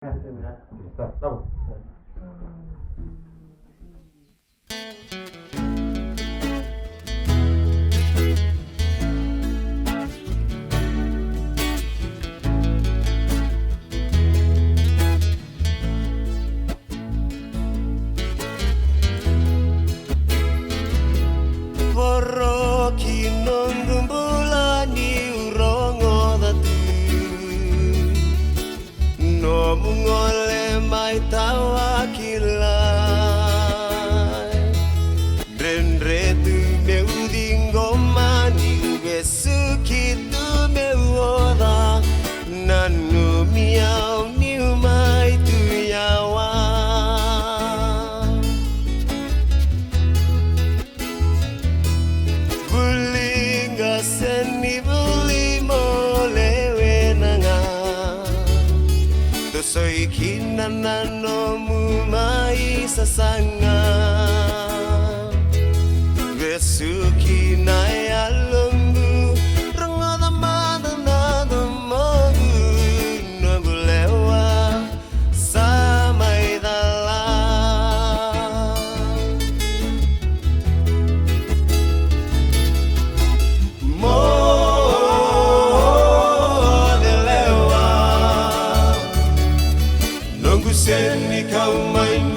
Está, vamos. Porroki nongumbulani urongo datu no mungole mai tawakilai Dendre tu meu dingomani besuki tu meu oda nanu miau niu mai tu yawa Seni buli molewe nanga Dosoi kinana no mumai sasanga Besuki nai alungu Rangada madana mogu Nogulewa samai dala Seni kau main